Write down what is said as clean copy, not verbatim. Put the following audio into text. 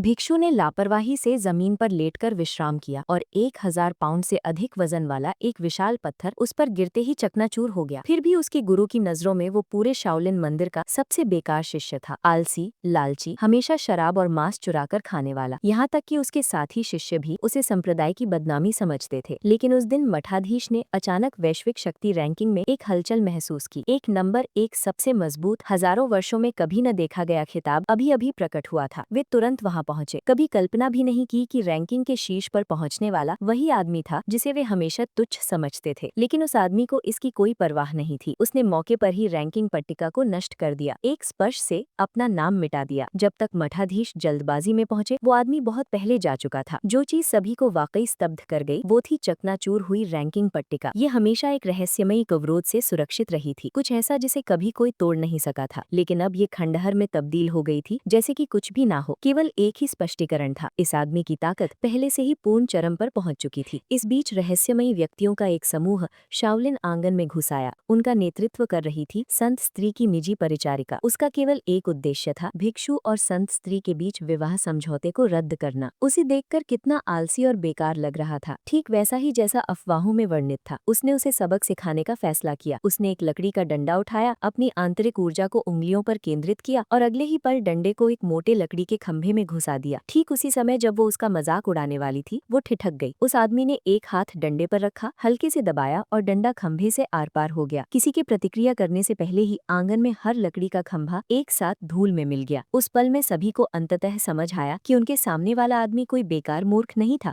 भिक्षु ने लापरवाही से जमीन पर लेटकर विश्राम किया और 1000 पाउंड से अधिक वजन वाला एक विशाल पत्थर उस पर गिरते ही चकनाचूर हो गया। फिर भी उसके गुरु की नजरों में वो पूरे शाओलिन मंदिर का सबसे बेकार शिष्य था। आलसी, लालची, हमेशा शराब और मांस चुराकर खाने वाला। यहाँ तक कि उसके साथी शिष्य भी उसे संप्रदाय की बदनामी समझते थे। लेकिन उस दिन मठाधीश ने अचानक वैश्विक शक्ति रैंकिंग में एक हलचल महसूस की। एक नंबर एक सबसे मजबूत, हजारों वर्षों में कभी न देखा गया खिताब अभी अभी प्रकट हुआ था। वे तुरंत वहां पहुंचे। कभी कल्पना भी नहीं की कि रैंकिंग के शीर्ष पर पहुंचने वाला वही आदमी था जिसे वे हमेशा तुच्छ समझते थे। लेकिन उस आदमी को इसकी कोई परवाह नहीं थी। उसने मौके पर ही रैंकिंग पट्टिका को नष्ट कर दिया, एक स्पर्श से अपना नाम मिटा दिया। जब तक मठाधीश जल्दबाजी में पहुंचे, वो आदमी बहुत पहले जा चुका था। जो चीज सभी को वाकई स्तब्ध कर गई वो थी चकनाचूर हुई रैंकिंग पट्टिका। ये हमेशा एक रहस्यमयी अवरोध से सुरक्षित रही थी, कुछ ऐसा जिसे कभी कोई तोड़ नहीं सका था। लेकिन अब ये खंडहर में तब्दील हो गई थी, जैसे कि कुछ भी ना हो। केवल एक ही स्पष्टीकरण था, इस आदमी की ताकत पहले से ही पूर्ण चरम पर पहुंच चुकी थी। इस बीच रहस्यमयी व्यक्तियों का एक समूह शाओलिन आंगन में घुस आया। उनका नेतृत्व कर रही थी संत स्त्री की निजी परिचारिका। उसका केवल एक उद्देश्य था, भिक्षु और संत स्त्री के बीच विवाह समझौते को रद्द करना। उसे देखकर कितना आलसी और बेकार लग रहा था, ठीक वैसा ही जैसा अफवाहों में वर्णित था। उसने उसे सबक सिखाने का फैसला किया। उसने एक लकड़ी का डंडा उठाया, अपनी आंतरिक ऊर्जा को उंगलियों पर केंद्रित किया और अगले ही पल डंडे को एक मोटे लकड़ी के खंभे में घुसा दिया। ठीक उसी समय जब वो उसका मजाक उड़ाने वाली थी, वो ठिठक गई। उस आदमी ने एक हाथ डंडे पर रखा, हल्के से दबाया और डंडा खंभे से आर पार हो गया। किसी के प्रतिक्रिया करने से पहले ही आंगन में हर लकड़ी का खंभा एक साथ धूल में मिल गया। उस पल में सभी को अंततः समझ आया कि उनके सामने वाला आदमी कोई बेकार मूर्ख नहीं था,